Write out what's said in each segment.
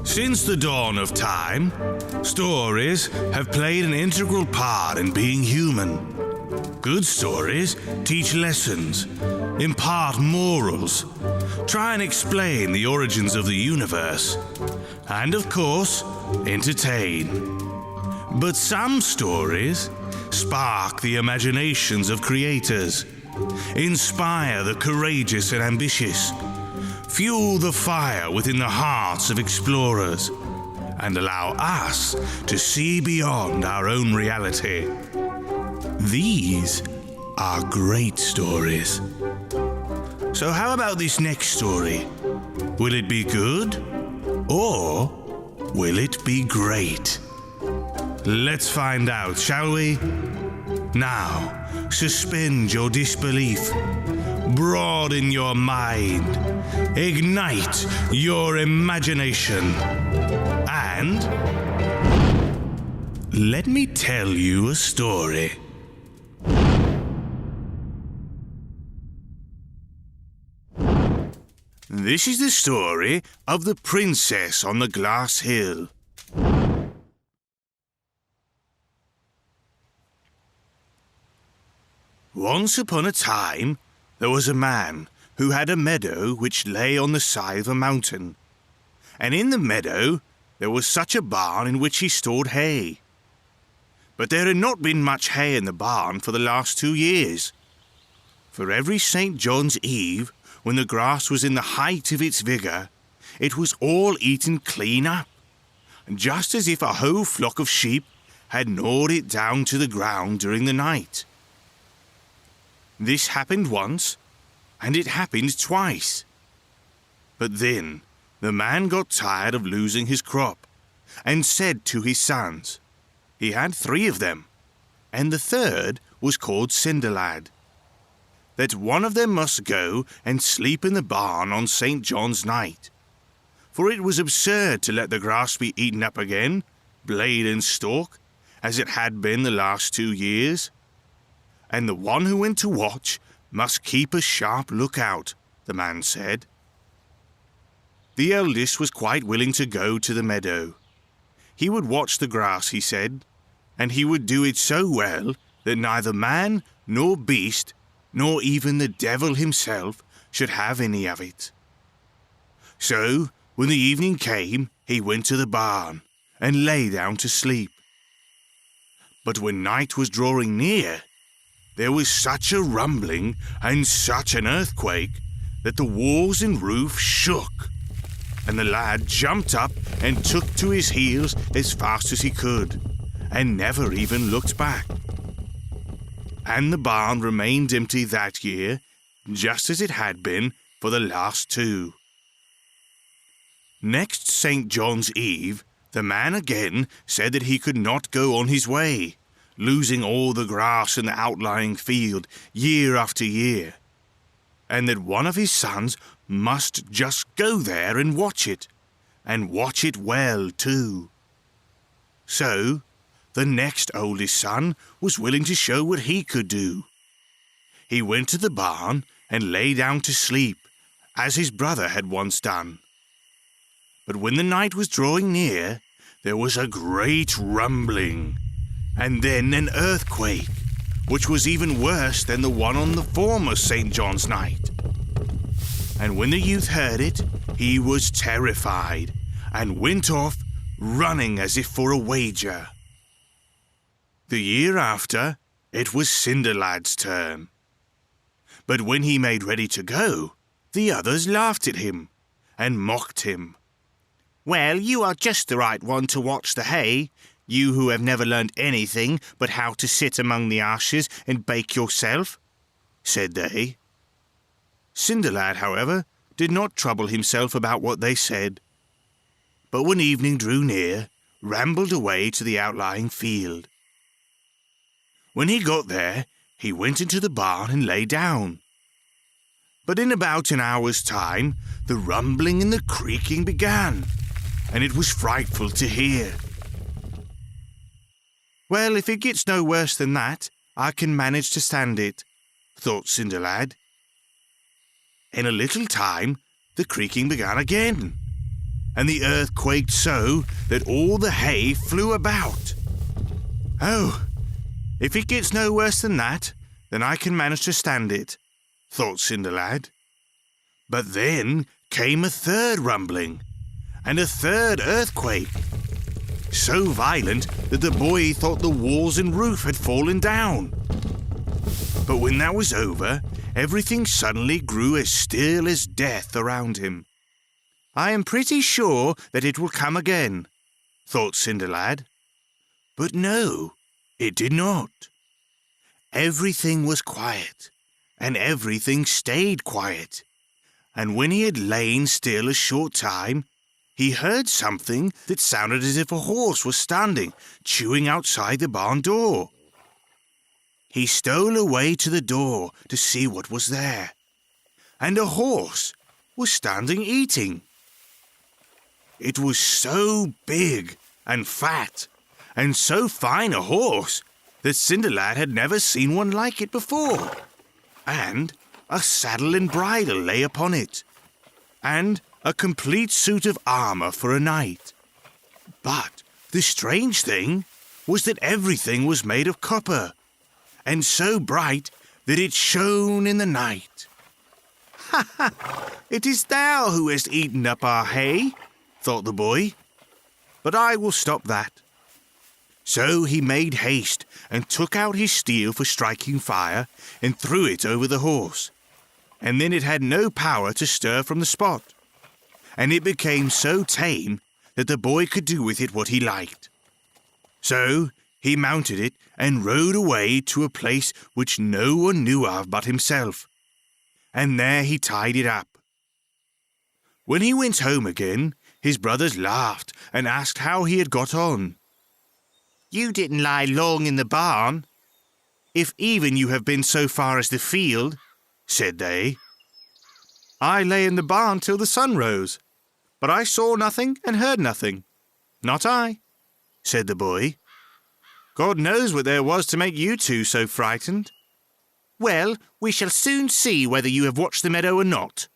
Since the dawn of time, stories have played an integral part in being human. Good stories teach lessons, impart morals, try and explain the origins of the universe, and of course, entertain. But some stories spark the imaginations of creators, inspire the courageous and ambitious, fuel the fire within the hearts of explorers, and allow us to see beyond our own reality. These are great stories. So how about this next story? Will it be good? Or will it be great? Let's find out, shall we? Now, suspend your disbelief, broaden your mind, ignite your imagination, and let me tell you a story. This is the story of the princess on the glass hill. Once upon a time, there was a man who had a meadow which lay on the side of a mountain. And in the meadow there was such a barn in which he stored hay. But there had not been much hay in the barn for the last 2 years. For every St. John's Eve, when the grass was in the height of its vigour, it was all eaten clean up, just as if a whole flock of sheep had gnawed it down to the ground during the night. This happened once, and it happened twice. But then the man got tired of losing his crop, and said to his sons, he had 3 of them, and the third was called Cinderlad, that one of them must go and sleep in the barn on St. John's night. For it was absurd to let the grass be eaten up again, blade and stalk, as it had been the last 2 years. And the one who went to watch must keep a sharp lookout, the man said. The eldest was quite willing to go to the meadow. He would watch the grass, he said, and he would do it so well that neither man nor beast, nor even the devil himself, should have any of it. So, when the evening came, he went to the barn and lay down to sleep. But when night was drawing near, there was such a rumbling and such an earthquake that the walls and roof shook, and the lad jumped up and took to his heels as fast as he could, and never even looked back. And the barn remained empty that year, just as it had been for the last 2. Next St. John's Eve, the man again said that he could not go on his way, losing all the grass in the outlying field year after year, and that one of his sons must just go there and watch it well too. So, the next oldest son was willing to show what he could do. He went to the barn and lay down to sleep, as his brother had once done. But when the night was drawing near, there was a great rumbling, and then an earthquake, which was even worse than the one on the former St. John's night. And when the youth heard it, he was terrified, and went off, running as if for a wager. The year after, it was Cinderlad's turn. But when he made ready to go, the others laughed at him, and mocked him. "Well, you are just the right one to watch the hay, you who have never learned anything but how to sit among the ashes and bake yourself," said they. Cinderlad, however, did not trouble himself about what they said, but when evening drew near, rambled away to the outlying field. When he got there, he went into the barn and lay down. But in about an hour's time, the rumbling and the creaking began, and it was frightful to hear. "Well, if it gets no worse than that, I can manage to stand it," thought Cinderlad. In a little time, the creaking began again, and the earth quaked so that all the hay flew about. "Oh, if it gets no worse than that, then I can manage to stand it," thought Cinderlad. But then came a third rumbling, and a third earthquake, so violent that the boy thought the walls and roof had fallen down. But when that was over, everything suddenly grew as still as death around him. "I am pretty sure that it will come again," thought Cinderlad. But no, it did not. Everything was quiet, and everything stayed quiet. And when he had lain still a short time, he heard something that sounded as if a horse was standing, chewing outside the barn door. He stole away to the door to see what was there, and a horse was standing eating. It was so big and fat, and so fine a horse, that Cinderlad had never seen one like it before. And a saddle and bridle lay upon it, and a complete suit of armour for a knight. But the strange thing was that everything was made of copper, and so bright that it shone in the night. "Ha ha! It is thou who hast eaten up our hay," thought the boy. "But I will stop that." So he made haste and took out his steel for striking fire and threw it over the horse, and then it had no power to stir from the spot, and it became so tame that the boy could do with it what he liked. So he mounted it and rode away to a place which no one knew of but himself, and there he tied it up. When he went home again, his brothers laughed and asked how he had got on. "You didn't lie long in the barn, if even you have been so far as the field," said they. "I lay in the barn till the sun rose, but I saw nothing and heard nothing." "Not I," said the boy. "God knows what there was to make you two so frightened." "Well, we shall soon see whether you have watched the meadow or not,"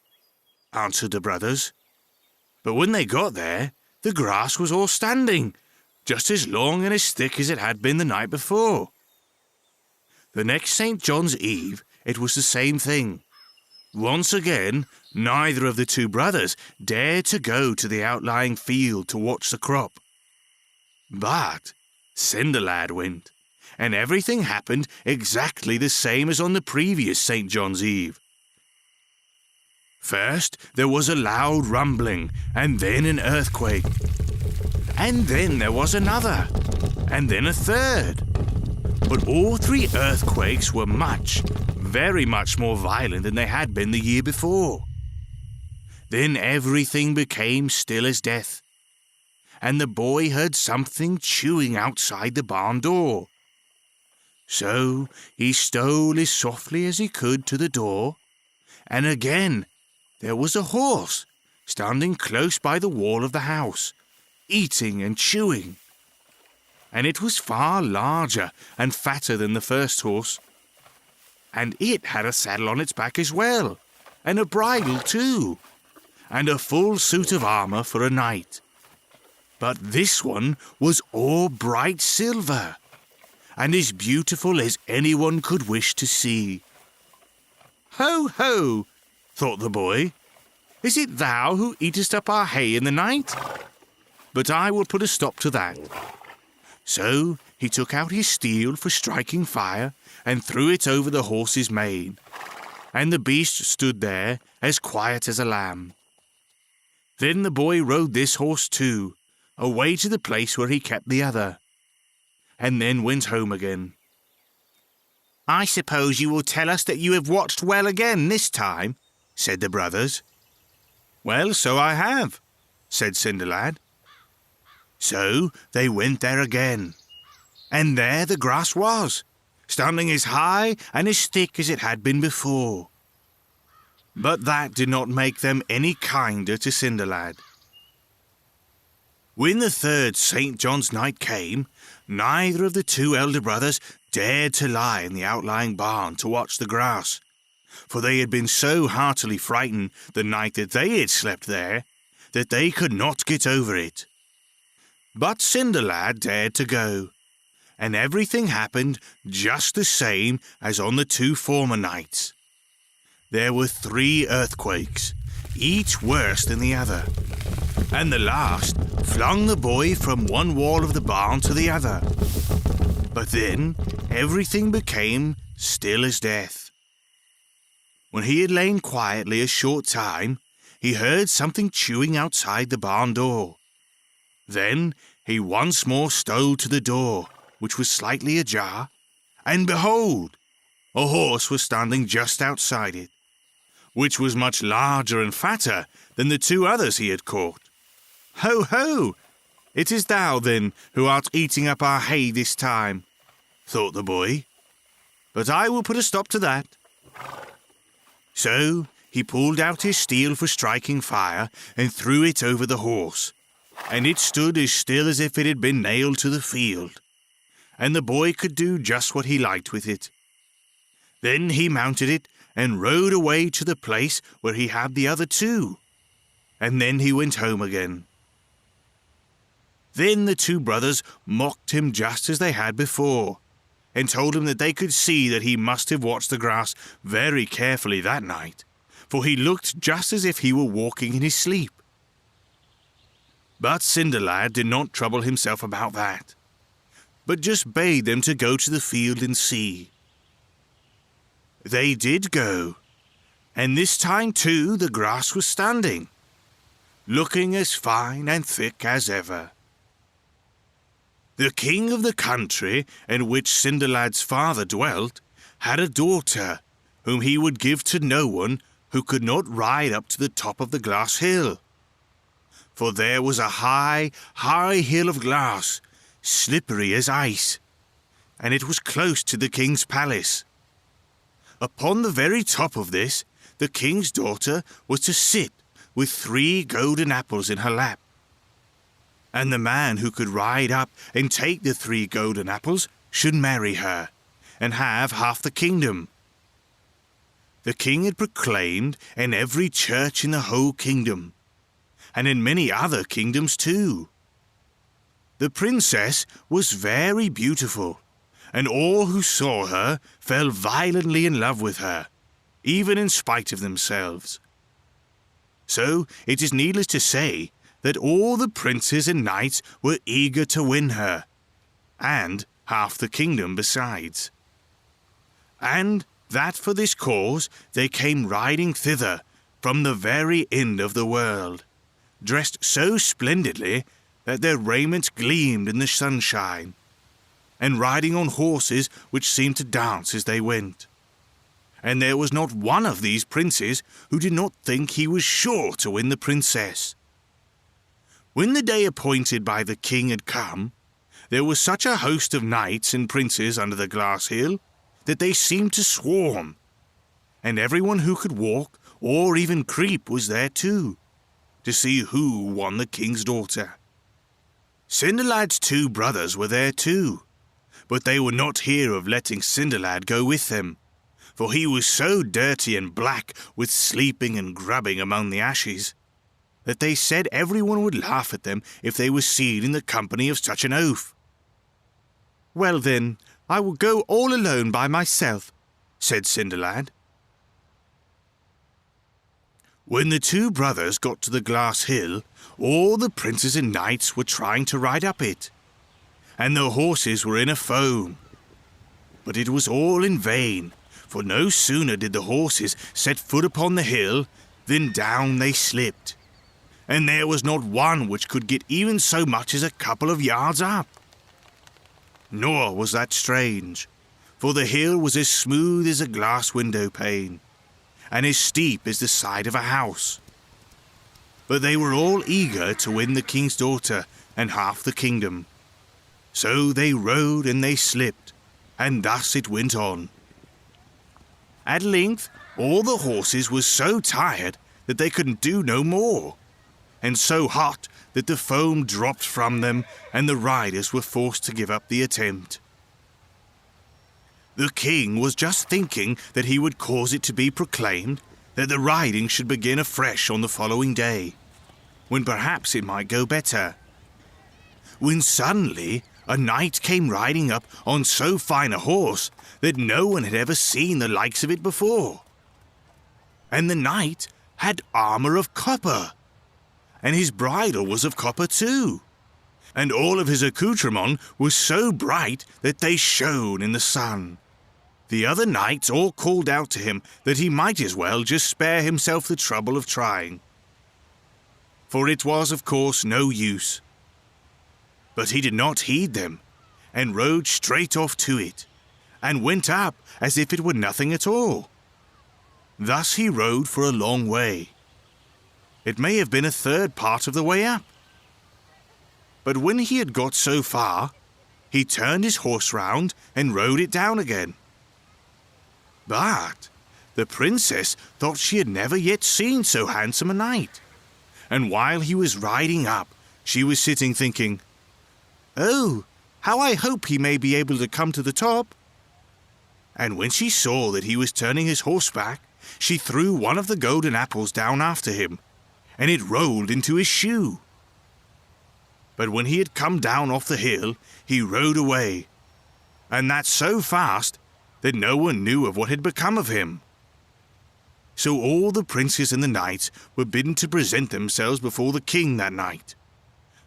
answered the brothers. But when they got there, the grass was all standing, just as long and as thick as it had been the night before. The next St. John's Eve, it was the same thing. Once again, neither of the two brothers dared to go to the outlying field to watch the crop. But Cinderlad went, and everything happened exactly the same as on the previous St. John's Eve. First, there was a loud rumbling, and then an earthquake. And then there was another, and then a third. But all three earthquakes were very much more violent than they had been the year before. Then everything became still as death, and the boy heard something chewing outside the barn door. So he stole as softly as he could to the door, and again there was a horse standing close by the wall of the house, eating and chewing. And it was far larger and fatter than the first horse, and it had a saddle on its back as well, and a bridle too, and a full suit of armour for a knight. But this one was all bright silver, and as beautiful as anyone could wish to see. "Ho, ho!" thought the boy. "Is it thou who eatest up our hay in the night? But I will put a stop to that." So he took out his steel for striking fire and threw it over the horse's mane, and the beast stood there as quiet as a lamb. Then the boy rode this horse too, away to the place where he kept the other, and then went home again. "I suppose you will tell us that you have watched well again this time," said the brothers. "Well, so I have," said Cinderlad. So they went there again, and there the grass was, standing as high and as thick as it had been before. But that did not make them any kinder to Cinderlad. When the third St. John's night came, neither of the two elder brothers dared to lie in the outlying barn to watch the grass, for they had been so heartily frightened the night that they had slept there, that they could not get over it. But Cinderlad dared to go, and everything happened just the same as on the 2 former nights. There were 3 earthquakes, each worse than the other, and the last flung the boy from one wall of the barn to the other. But then everything became still as death. When he had lain quietly a short time, he heard something chewing outside the barn door. Then he once more stole to the door, which was slightly ajar, and behold, a horse was standing just outside it, which was much larger and fatter than the 2 others he had caught. "Ho, ho! It is thou, then, who art eating up our hay this time," thought the boy. "But I will put a stop to that." So he pulled out his steel for striking fire and threw it over the horse, and it stood as still as if it had been nailed to the field, and the boy could do just what he liked with it. Then he mounted it and rode away to the place where he had the other 2, and then he went home again. Then the 2 brothers mocked him just as they had before, and told him that they could see that he must have watched the grass very carefully that night, for he looked just as if he were walking in his sleep. But Cinderlad did not trouble himself about that, but just bade them to go to the field and see. They did go, and this time too the grass was standing, looking as fine and thick as ever. The king of the country in which Cinderlad's father dwelt had a daughter whom he would give to no one who could not ride up to the top of the glass hill. For there was a high, high hill of glass, slippery as ice, and it was close to the king's palace. Upon the very top of this, the king's daughter was to sit with 3 golden apples in her lap. And the man who could ride up and take the 3 golden apples should marry her, and have half the kingdom. The king had proclaimed in every church in the whole kingdom, and in many other kingdoms too. The princess was very beautiful, and all who saw her fell violently in love with her, even in spite of themselves. So it is needless to say that all the princes and knights were eager to win her, and half the kingdom besides. And that for this cause they came riding thither from the very end of the world, dressed so splendidly that their raiment gleamed in the sunshine, and riding on horses which seemed to dance as they went. And there was not one of these princes who did not think he was sure to win the princess. When the day appointed by the king had come, there was such a host of knights and princes under the glass hill that they seemed to swarm, and everyone who could walk or even creep was there too, to see who won the king's daughter. Cinderlad's 2 brothers were there too, but they would not hear of letting Cinderlad go with them, for he was so dirty and black with sleeping and grubbing among the ashes, that they said everyone would laugh at them if they were seen in the company of such an oaf. "Well then, I will go all alone by myself," said Cinderlad. When the 2 brothers got to the glass hill, all the princes and knights were trying to ride up it, and the horses were in a foam. But it was all in vain, for no sooner did the horses set foot upon the hill than down they slipped, and there was not one which could get even so much as a couple of yards up. Nor was that strange, for the hill was as smooth as a glass window pane, and as steep as the side of a house. But they were all eager to win the king's daughter and half the kingdom. So they rode and they slipped, and thus it went on. At length all the horses were so tired that they could do no more, and so hot that the foam dropped from them, and the riders were forced to give up the attempt. The king was just thinking that he would cause it to be proclaimed that the riding should begin afresh on the following day, when perhaps it might go better. When suddenly a knight came riding up on so fine a horse that no one had ever seen the likes of it before. And the knight had armor of copper, and his bridle was of copper too, and all of his accoutrements were so bright that they shone in the sun. The other knights all called out to him that he might as well just spare himself the trouble of trying, for it was, of course, no use. But he did not heed them, and rode straight off to it, and went up as if it were nothing at all. Thus he rode for a long way. It may have been a third part of the way up. But when he had got so far, he turned his horse round and rode it down again. But the princess thought she had never yet seen so handsome a knight, and while he was riding up, she was sitting thinking, "Oh, how I hope he may be able to come to the top." And when she saw that he was turning his horse back, she threw one of the golden apples down after him, and it rolled into his shoe. But when he had come down off the hill, he rode away, and that so fast that no one knew of what had become of him. So all the princes and the knights were bidden to present themselves before the king that night,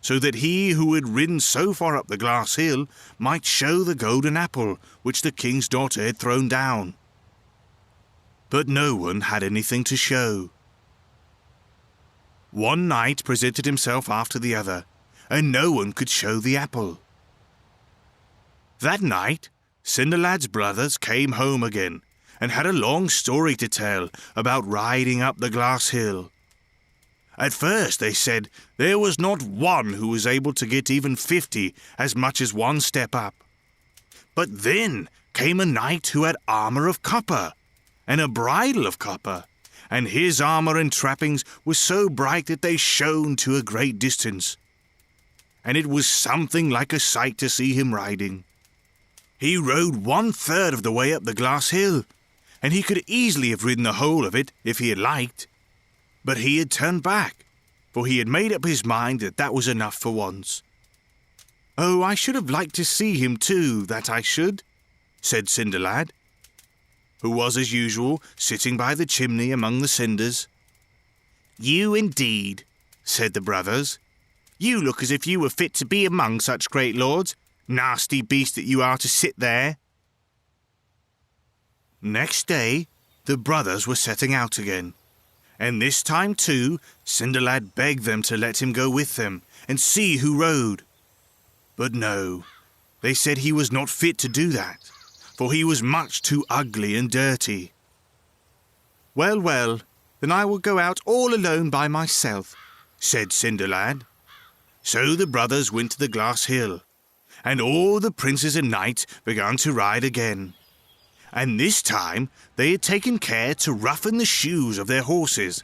so that he who had ridden so far up the glass hill might show the golden apple which the king's daughter had thrown down. But no one had anything to show. One knight presented himself after the other, and no one could show the apple. That night, Cinderlad's brothers came home again, and had a long story to tell about riding up the glass hill. At first they said there was not one who was able to get even 50 as much as one step up. But then came a knight who had armor of copper, and a bridle of copper, and his armor and trappings were so bright that they shone to a great distance, and it was something like a sight to see him riding. He rode 1/3 of the way up the glass hill, and he could easily have ridden the whole of it if he had liked. But he had turned back, for he had made up his mind that that was enough for once. "Oh, I should have liked to see him too, that I should," said Cinderlad, who was as usual sitting by the chimney among the cinders. "You indeed," said the brothers. "You look as if you were fit to be among such great lords. Nasty beast that you are to sit there." Next day, the brothers were setting out again, and this time too Cinderlad begged them to let him go with them and see who rode. But no, they said he was not fit to do that, for he was much too ugly and dirty. "Well, well, then I will go out all alone by myself," said Cinderlad. So the brothers went to the glass hill, and all the princes and knights began to ride again. And this time they had taken care to roughen the shoes of their horses.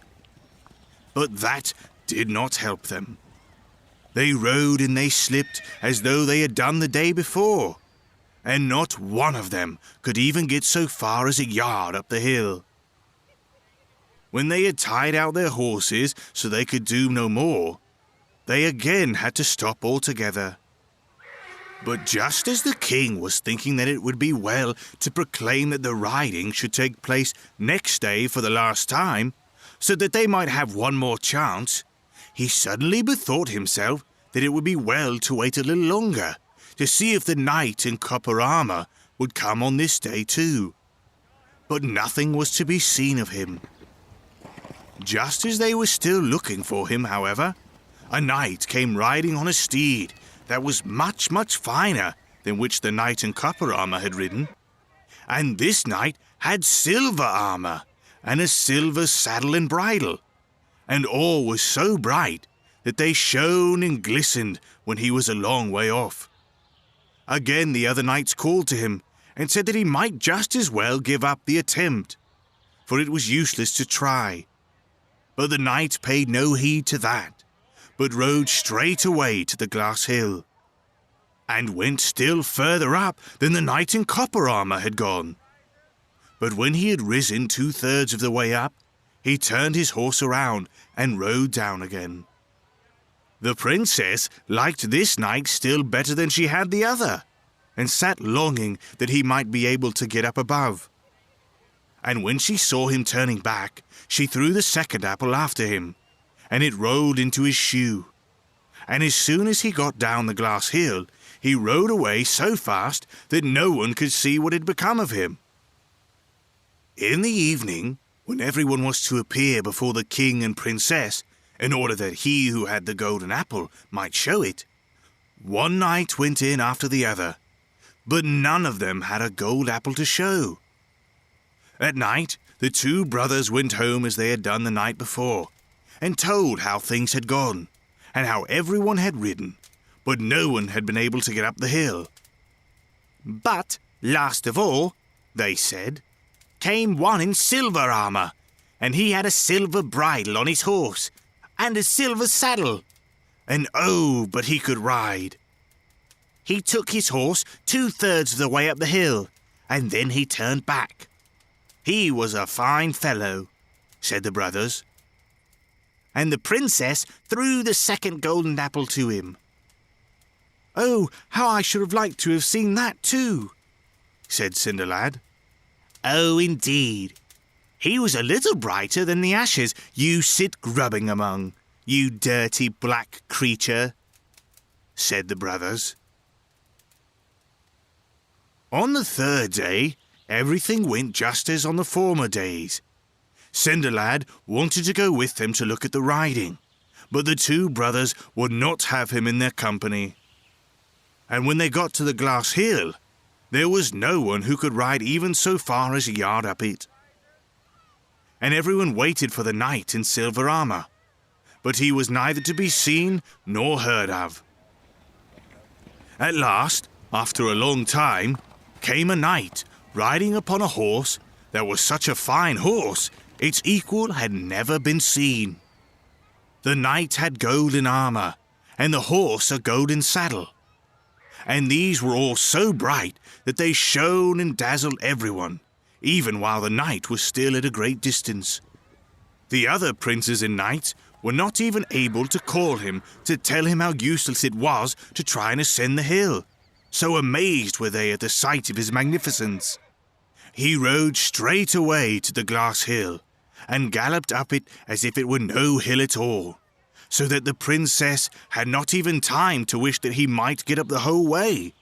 But that did not help them. They rode and they slipped as though they had done the day before, and not one of them could even get so far as a yard up the hill. When they had tied out their horses so they could do no more, they again had to stop altogether. But just as the king was thinking that it would be well to proclaim that the riding should take place next day for the last time, so that they might have one more chance, he suddenly bethought himself that it would be well to wait a little longer to see if the knight in copper armor would come on this day too. But nothing was to be seen of him. Just as they were still looking for him, however, a knight came riding on a steed that was much, much finer than which the knight in copper armor had ridden. And this knight had silver armor, and a silver saddle and bridle, and all was so bright that they shone and glistened when he was a long way off. Again the other knights called to him, and said that he might just as well give up the attempt, for it was useless to try. But the knight paid no heed to that, but rode straight away to the glass hill, and went still further up than the knight in copper armor had gone. But when he had risen 2/3 of the way up, he turned his horse around and rode down again. The princess liked this knight still better than she had the other, and sat longing that he might be able to get up above. And when she saw him turning back, she threw the second apple after him, and it rolled into his shoe. And as soon as he got down the glass hill, he rode away so fast that no one could see what had become of him. In the evening, when everyone was to appear before the king and princess, in order that he who had the golden apple might show it, one knight went in after the other, but none of them had a gold apple to show. At night, the two brothers went home as they had done the night before, and told how things had gone, and how everyone had ridden, but no one had been able to get up the hill. But, last of all, they said, came one in silver armour, and he had a silver bridle on his horse, and a silver saddle, and oh, but he could ride. He took his horse 2/3 of the way up the hill, and then he turned back. He was a fine fellow, said the brothers. And the princess threw the second golden apple to him. Oh, how I should have liked to have seen that too, said Cinderlad. Oh, indeed. He was a little brighter than the ashes you sit grubbing among, you dirty black creature, said the brothers. On the third day, everything went just as on the former days. Cinderlad wanted to go with them to look at the riding, but the two brothers would not have him in their company. And when they got to the glass hill, there was no one who could ride even so far as a yard up it. And everyone waited for the knight in silver armour, but he was neither to be seen nor heard of. At last, after a long time, came a knight riding upon a horse that was such a fine horse its equal had never been seen. The knight had golden armour, and the horse a golden saddle, and these were all so bright that they shone and dazzled everyone, even while the knight was still at a great distance. The other princes and knights were not even able to call him to tell him how useless it was to try and ascend the hill, so amazed were they at the sight of his magnificence. He rode straight away to the glass hill, and galloped up it as if it were no hill at all, so that the princess had not even time to wish that he might get up the whole way.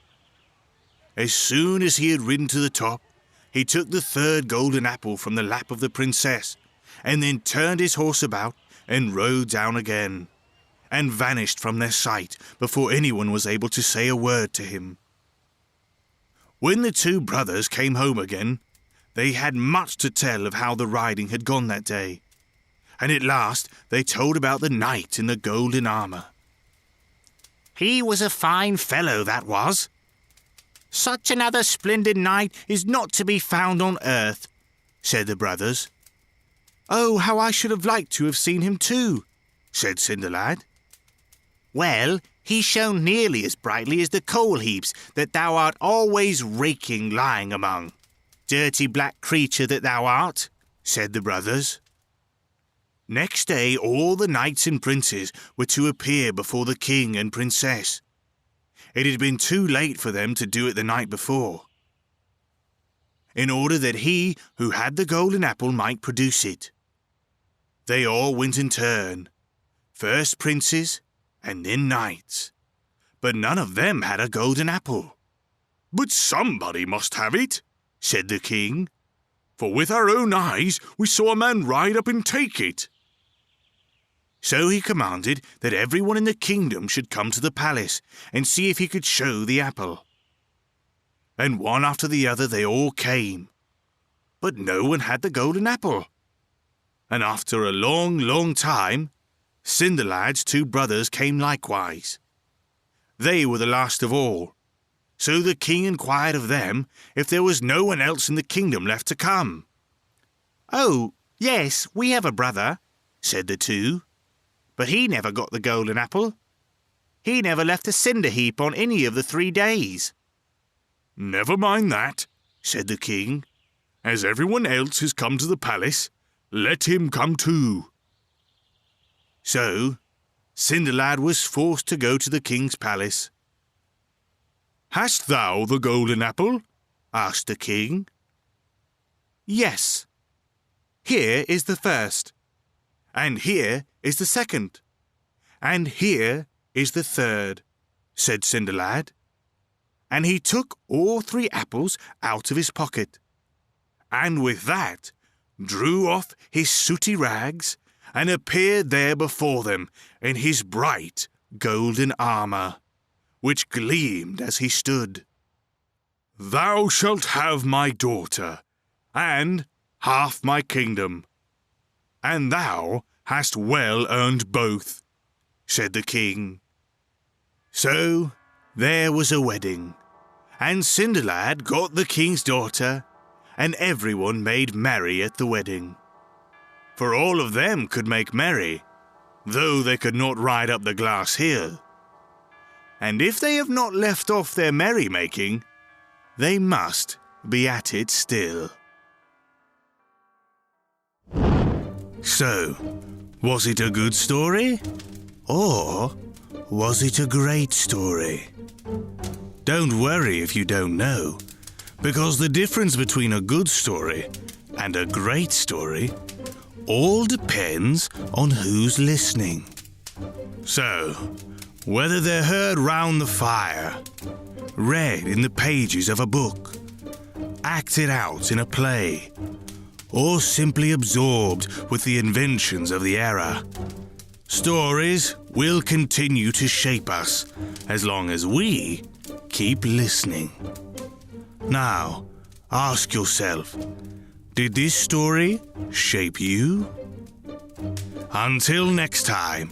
As soon as he had ridden to the top, he took the third golden apple from the lap of the princess, and then turned his horse about and rode down again, and vanished from their sight before anyone was able to say a word to him. When the two brothers came home again, they had much to tell of how the riding had gone that day, and at last they told about the knight in the golden armour. He was a fine fellow, that was. Such another splendid knight is not to be found on earth, said the brothers. Oh, how I should have liked to have seen him too, said Cinderlad. Well, he shone nearly as brightly as the coal heaps that thou art always raking lying among. Dirty black creature that thou art, said the brothers. Next day all the knights and princes were to appear before the king and princess. It had been too late for them to do it the night before, in order that he who had the golden apple might produce it. They all went in turn, first princes and then knights, but none of them had a golden apple. But somebody must have it, said the king, for with our own eyes we saw a man ride up and take it. So he commanded that everyone in the kingdom should come to the palace and see if he could show the apple. And one after the other they all came, but no one had the golden apple. And after a long, long time, Cinderlad's two brothers came likewise. They were the last of all, so the king inquired of them if there was no one else in the kingdom left to come. Oh, yes, we have a brother, said the two, but he never got the golden apple. He never left a cinder heap on any of the 3 days. Never mind that, said the king. As everyone else has come to the palace, let him come too. So Cinderlad was forced to go to the king's palace. "Hast thou the golden apple?" asked the king. "Yes. Here is the first, and here is the second, and here is the third," said Cinderlad. And he took all 3 apples out of his pocket, and with that drew off his sooty rags and appeared there before them in his bright golden armour, which gleamed as he stood. "Thou shalt have my daughter, and half my kingdom, and thou hast well earned both," said the king. So there was a wedding, and Cinderlad got the king's daughter, and everyone made merry at the wedding. For all of them could make merry, though they could not ride up the glass hill. And if they have not left off their merrymaking, they must be at it still. So, was it a good story? Or was it a great story? Don't worry if you don't know, because the difference between a good story and a great story all depends on who's listening. So, whether they're heard round the fire, read in the pages of a book, acted out in a play, or simply absorbed with the inventions of the era, stories will continue to shape us as long as we keep listening. Now, ask yourself, did this story shape you? Until next time,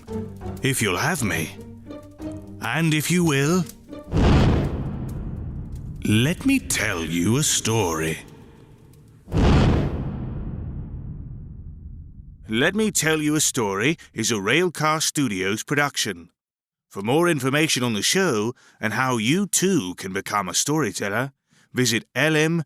if you'll have me, and if you will, let me tell you a story. Let Me Tell You a Story is a Railcar Studios production. For more information on the show and how you too can become a storyteller, visit lmtys.com.